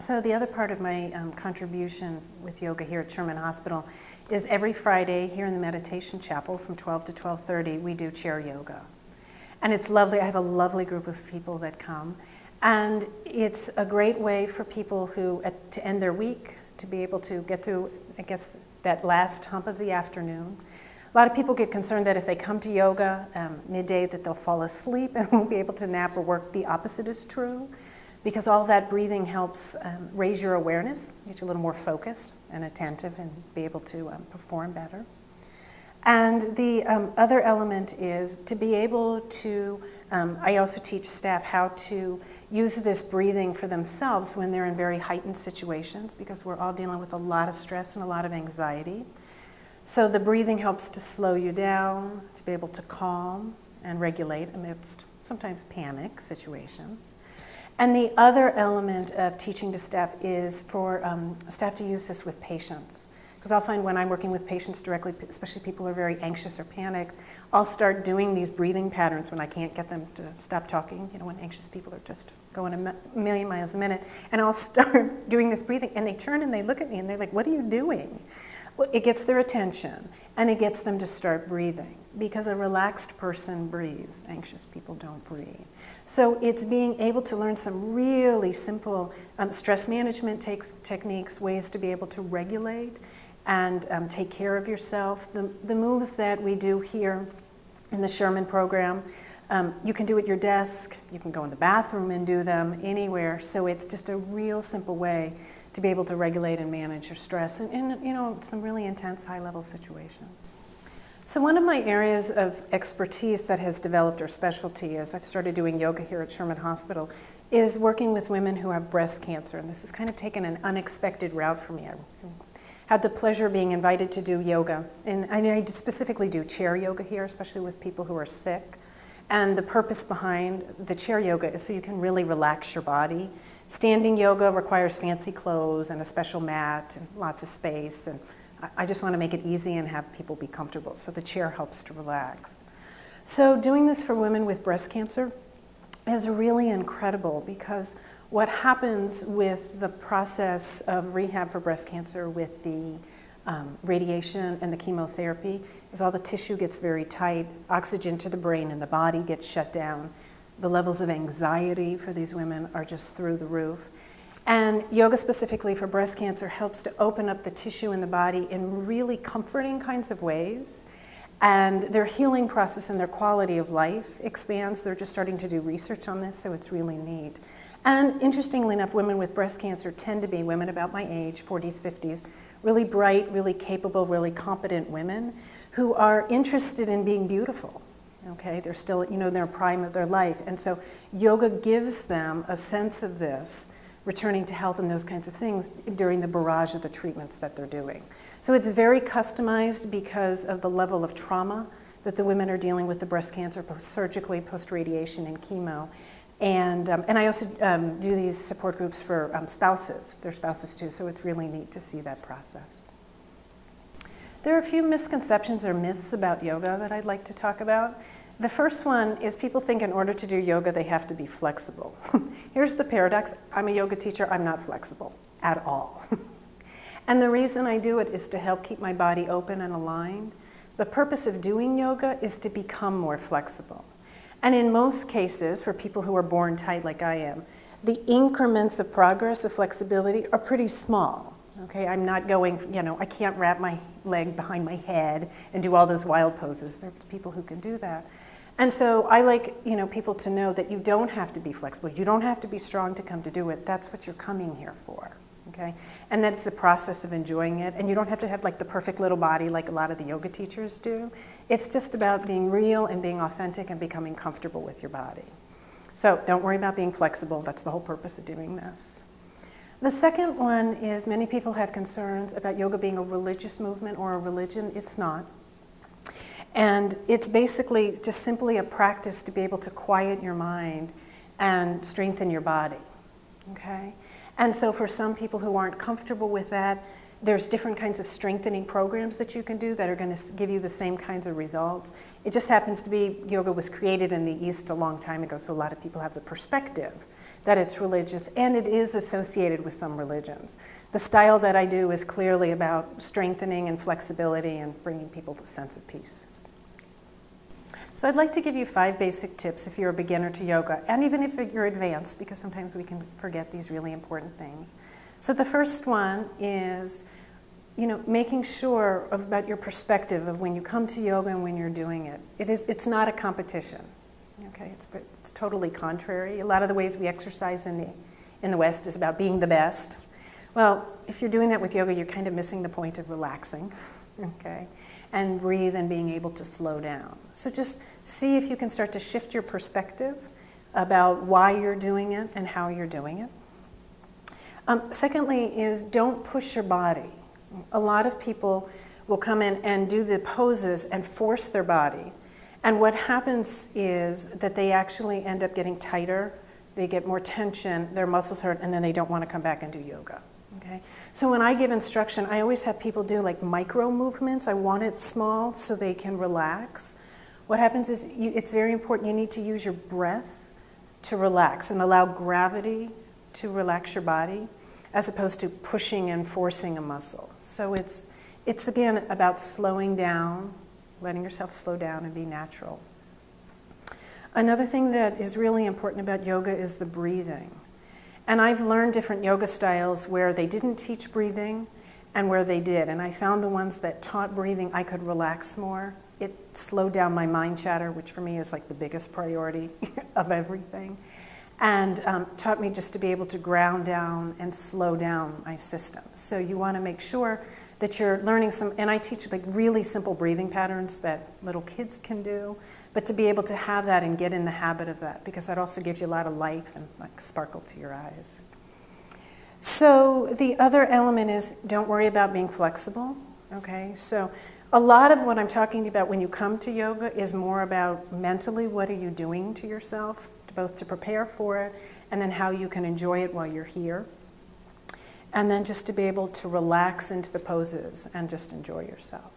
So the other part of my contribution with yoga here at Sherman Hospital is every Friday here in the meditation chapel from 12 to 12:30 we do chair yoga. And it's lovely. I have a lovely group of people that come. And it's a great way for people who, to end their week, to be able to get through, I guess, that last hump of the afternoon. A lot of people get concerned that if they come to yoga midday that they'll fall asleep and won't be able to nap or work. The opposite is true, because all that breathing helps raise your awareness, get you a little more focused and attentive and be able to perform better. And the other element is to be able to, I also teach staff how to use this breathing for themselves when they're in very heightened situations, because we're all dealing with a lot of stress and a lot of anxiety. So the breathing helps to slow you down, to be able to calm and regulate amidst sometimes panic situations. And the other element of teaching to staff is for staff to use this with patients. Because I'll find when I'm working with patients directly, especially people who are very anxious or panicked, I'll start doing these breathing patterns when I can't get them to stop talking, you know, when anxious people are just going a million miles a minute. And I'll start doing this breathing, and they turn and they look at me and they're like, "What are you doing?" Well, it gets their attention, and it gets them to start breathing, because a relaxed person breathes. Anxious people don't breathe. So it's being able to learn some really simple stress management techniques, ways to be able to regulate and take care of yourself. The moves that we do here in the Sherman program, you can do at your desk, you can go in the bathroom and do them anywhere. So it's just a real simple way to be able to regulate and manage your stress in you know, some really intense high-level situations. So one of my areas of expertise that has developed, or specialty, as I've started doing yoga here at Sherman Hospital, is working with women who have breast cancer. And this has kind of taken an unexpected route for me. I had the pleasure of being invited to do yoga. And I specifically do chair yoga here, especially with people who are sick. And the purpose behind the chair yoga is so you can really relax your body. Standing yoga requires fancy clothes and a special mat and lots of space. And I just want to make it easy and have people be comfortable. So the chair helps to relax. So doing this for women with breast cancer is really incredible, because what happens with the process of rehab for breast cancer with the radiation and the chemotherapy is all the tissue gets very tight, oxygen to the brain and the body gets shut down. The levels of anxiety for these women are just through the roof. And yoga specifically for breast cancer helps to open up the tissue in the body in really comforting kinds of ways. And their healing process and their quality of life expands. They're just starting to do research on this, so it's really neat. And interestingly enough, women with breast cancer tend to be women about my age, 40s, 50s, really bright, really capable, really competent women who are interested in being beautiful. Okay, they're still, you know, in their prime of their life. And so yoga gives them a sense of this, returning to health and those kinds of things during the barrage of the treatments that they're doing. So it's very customized because of the level of trauma that the women are dealing with the breast cancer, post-surgically, post-radiation and chemo. And I also do these support groups for spouses, their spouses too, so it's really neat to see that process. There are a few misconceptions or myths about yoga that I'd like to talk about. The first one is people think in order to do yoga they have to be flexible. Here's the paradox. I'm a yoga teacher. I'm not flexible at all. And the reason I do it is to help keep my body open and aligned. The purpose of doing yoga is to become more flexible. And in most cases, for people who are born tight like I am, the increments of progress of flexibility are pretty small. Okay, I'm not going, you know, I can't wrap my leg behind my head and do all those wild poses. There are people who can do that. And so I like, you know, people to know that you don't have to be flexible. You don't have to be strong to come to do it. That's what you're coming here for, okay? And that's the process of enjoying it. And you don't have to have like the perfect little body like a lot of the yoga teachers do. It's just about being real and being authentic and becoming comfortable with your body. So don't worry about being flexible. That's the whole purpose of doing this. The second one is many people have concerns about yoga being a religious movement or a religion. It's not. And it's basically just simply a practice to be able to quiet your mind and strengthen your body, okay? And so for some people who aren't comfortable with that, There's different kinds of strengthening programs that you can do that are going to give you the same kinds of results. It just happens to be yoga was created in the East a long time ago, so a lot of people have the perspective that it's religious, and it is associated with some religions. The style that I do is clearly about strengthening and flexibility and bringing people to a sense of peace. So I'd like to give you 5 basic tips if you're a beginner to yoga, and even if you're advanced, because sometimes we can forget these really important things. So the first one is, making sure about your perspective of when you come to yoga and when you're doing it. It's not a competition. Okay, it's totally contrary. A lot of the ways we exercise in the West is about being the best. Well, if you're doing that with yoga, you're kind of missing the point of relaxing. Okay, and breathe and being able to slow down. So just see if you can start to shift your perspective about why you're doing it and how you're doing it. Secondly is don't push your body. A lot of people will come in and do the poses and force their body. And what happens is that they actually end up getting tighter, they get more tension, their muscles hurt, and then they don't want to come back and do yoga. Okay? So when I give instruction, I always have people do like micro movements. I want it small so they can relax. What happens is it's very important. You need to use your breath to relax and allow gravity to relax your body, as opposed to pushing and forcing a muscle. So it's again about slowing down, letting yourself slow down and be natural. Another thing that is really important about yoga is the breathing. And I've learned different yoga styles where they didn't teach breathing and where they did. And I found the ones that taught breathing, I could relax more. It slowed down my mind chatter, which for me is like the biggest priority of everything. And taught me just to be able to ground down and slow down my system. So you want to make sure that you're learning and I teach like really simple breathing patterns that little kids can do, but to be able to have that and get in the habit of that, because that also gives you a lot of life and like sparkle to your eyes. So the other element is don't worry about being flexible, okay? So a lot of what I'm talking about when you come to yoga is more about mentally what are you doing to yourself, both to prepare for it and then how you can enjoy it while you're here. And then just to be able to relax into the poses and just enjoy yourself.